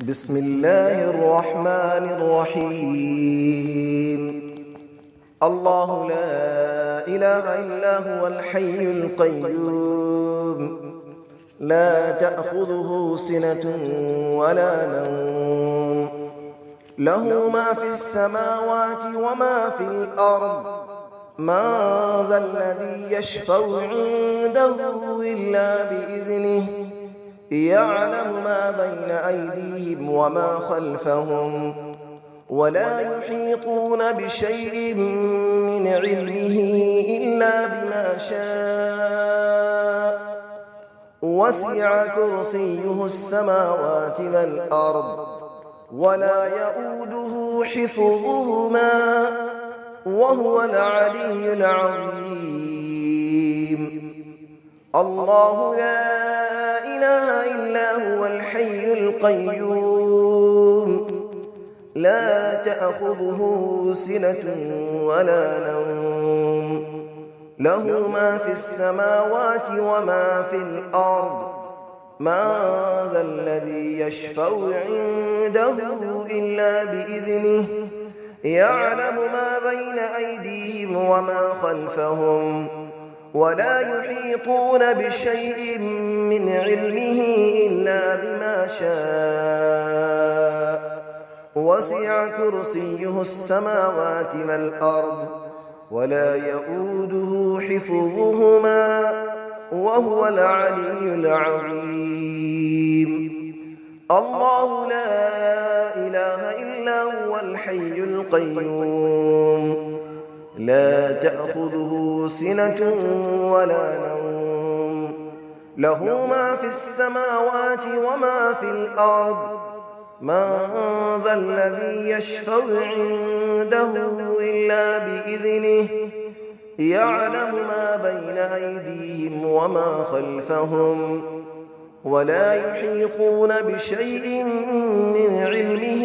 بسم الله الرحمن الرحيم. الله لا إله إلا هو الحي القيوم، لا تأخذه سنة ولا نوم، له ما في السماوات وما في الأرض. من ذا الذي يشفع عنده إلا بإذنه، يعلم ما بين أيديهم وما خلفهم، ولا يحيطون بشيء من علمه إلا بما شاء. وسع كرسيه السماوات والأرض، ولا يؤوده حفظهما، وهو العلي العظيم. الله لا إله إلا هو الحي القيوم، لا تأخذه سنة ولا نوم، له ما في السماوات وما في الأرض. من ذا الذي يشفع عنده إلا بإذنه، يعلم ما بين أيديهم وما خلفهم، ولا يحيطون بشيء من علمه إلا بما شاء. وسع كرسيه السماوات والأرض، ولا يؤوده حفظهما، وهو العلي العظيم. الله لا إله إلا هو الحي القيوم، لا تأخذه سنة ولا نوم، له ما في السماوات وما في الأرض. من ذا الذي يشفع عنده إلا بإذنه، يعلم ما بين أيديهم وما خلفهم، ولا يحيطون بشيء من علمه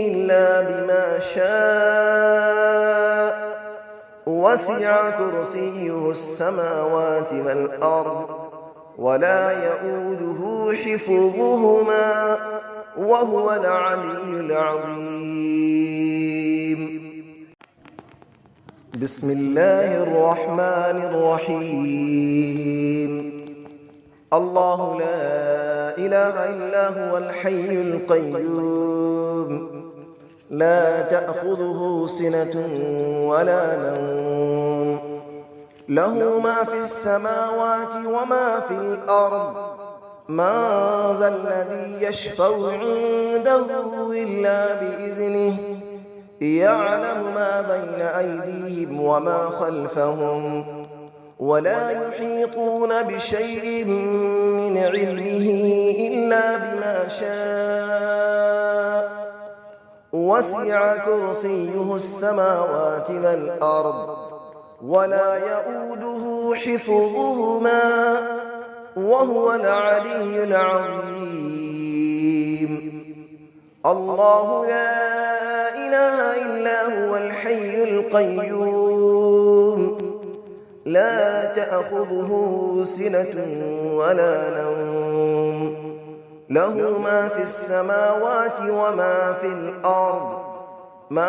إلا بما شاء. وسع كرسيه السماوات والأرض، ولا يؤوده حفظهما، وهو العلي العظيم. بسم الله الرحمن الرحيم. الله لا إله إلا هو الحي القيوم، لا تأخذه سنة ولا نوم، له ما في السماوات وما في الأرض. من ذا الذي يشفع عنده إلا بإذنه، يعلم ما بين أيديهم وما خلفهم، ولا يحيطون بشيء من علمه إلا بما شاء. وسع كرسيه السماوات والأرض، ولا يؤوده حفظهما، وهو العلي العظيم. الله لا إله إلا هو الحي القيوم، لا تأخذه سنة ولا نوم، له ما في السماوات وما في الأرض. من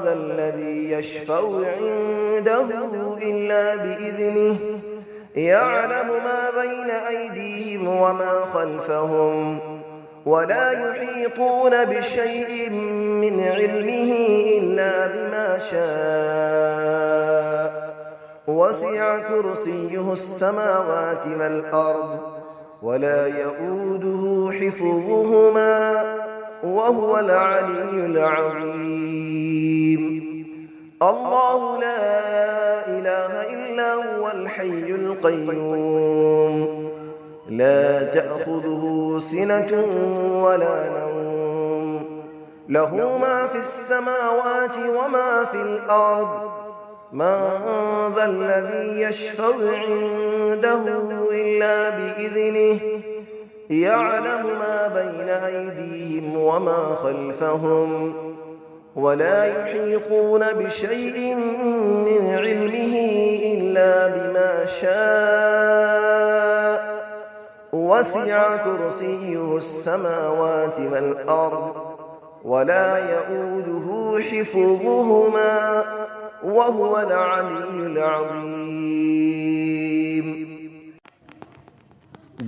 ذا الذي يشفع عنده إلا بإذنه، يعلم ما بين أيديهم وما خلفهم، ولا يحيطون بشيء من علمه إلا بما شاء. وسع كرسيه السماوات والأرض، ولا يؤوده حفظهما، وهو العلي العظيم. الله لا إله إلا هو الحي القيوم، لا تأخذه سنة ولا نوم، له ما في السماوات وما في الأرض. من ذا الذي يشفع عنده إلا بإذنه، يعلم ما بين أيديهم وما خلفهم، ولا يحيطون بشيء من علمه إلا بما شاء. وسع كرسيه السماوات والأرض ولا يؤوده حفظهما وهو العلي العظيم.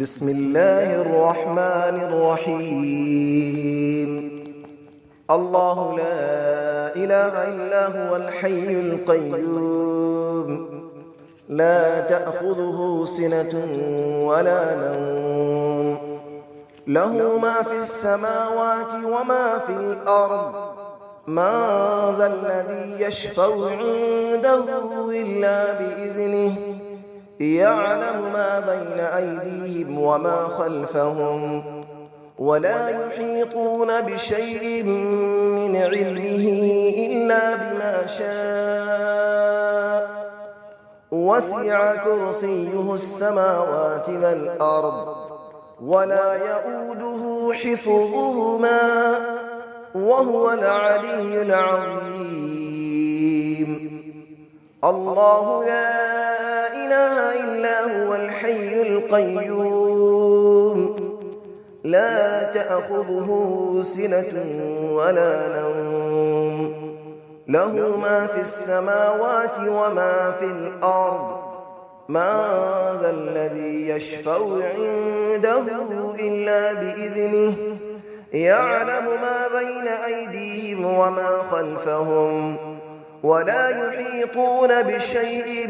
بسم الله الرحمن الرحيم. الله لا إله إلا هو الحي القيوم لا تأخذه سنة ولا نوم له ما في السماوات وما في الأرض من ذا الذي يشفع عنده إلا بإذنه يعلم ما بين أيديهم وما خلفهم ولا يحيطون بشيء من علمه إلا بما شاء وسع كرسيه السماوات والأرض ولا يؤوده حفظهما وهو العلي العظيم. الله لا إله إلا هو الحي القيوم لا تأخذه سنة ولا نوم له ما في السماوات وما في الأرض من ذا الذي يشفع عنده إلا بإذنه يعلم ما بين أيديهم وما خلفهم ولا يحيطون بشيء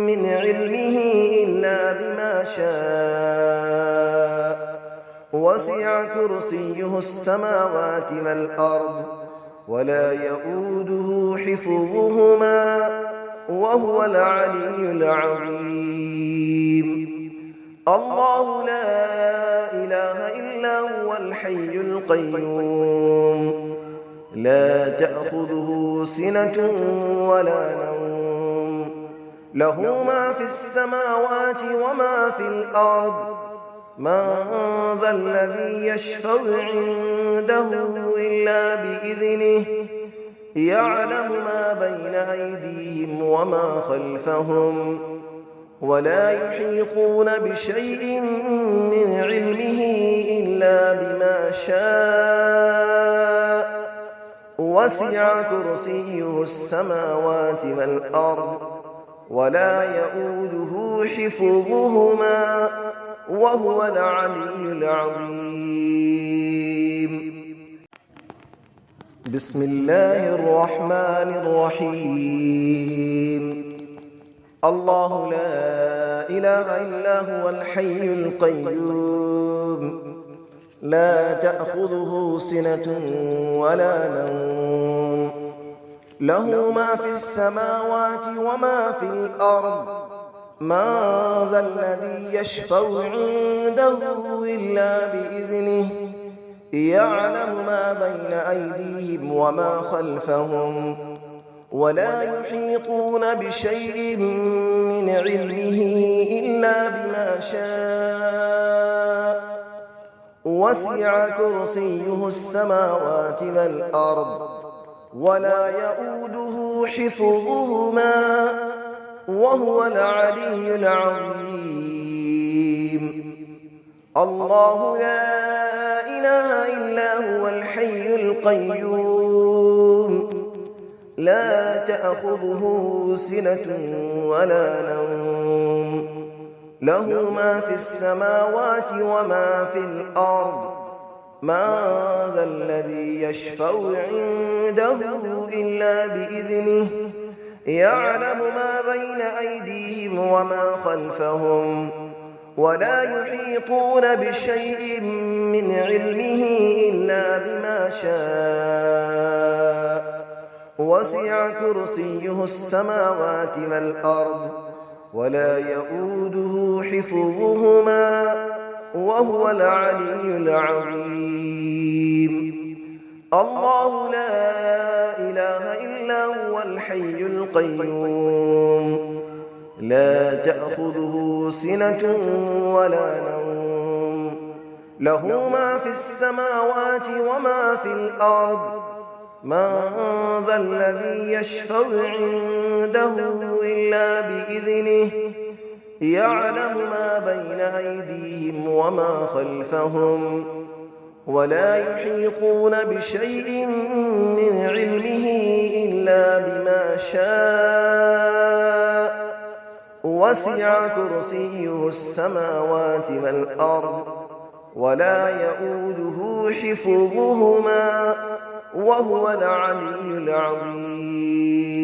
من علمه إلا بما شاء وسع كرسيه السماوات والأرض ولا يؤوده حفظهما وهو العلي العظيم. الله لا إله إلا هو الحي القيوم لا تأخذه سنة ولا نوم له ما في السماوات وما في الأرض من ذا الذي يشفع عنده إلا بإذنه يعلم ما بين أيديهم وما خلفهم ولا يحيطون بشيء من علمه إلا بما شاء وسع كرسيه السماوات والأرض ولا يؤوده حفظهما وهو العلي العظيم. بسم الله الرحمن الرحيم. الله لا إله إلا هو الحي القيوم لا تأخذه سنة ولا نوم له ما في السماوات وما في الأرض من ذا الذي يشفع عنده إلا بإذنه يعلم ما بين أيديهم وما خلفهم ولا يحيطون بشيء من علمه إلا بما شاء وسع كرسيه السماوات والأرض ولا يؤوده حفظهما وهو العلي العظيم. الله لا إله إلا هو الحي القيوم لا تأخذه سنة ولا نوم له ما في السماوات وما في الأرض من ذا الذي يشفع عنده إلا بإذنه يعلم ما بين أيديهم وما خلفهم ولا يحيطون بشيء من علمه إلا بما شاء وسع كرسيه السماوات والأرض ولا يؤوده حفظهما وهو العلي العظيم. الله لا إله إلا هو الحي القيوم لا تأخذه سنة ولا نوم له ما في السماوات وما في الأرض من ذا الذي يشفع عنده إلا بإذنه يعلم ما بين أيديهم وما خلفهم ولا يحيطون بشيء من علمه إلا بما شاء وسع كرسيه السماوات والأرض ولا يئوده حفظهما وهو العلي العظيم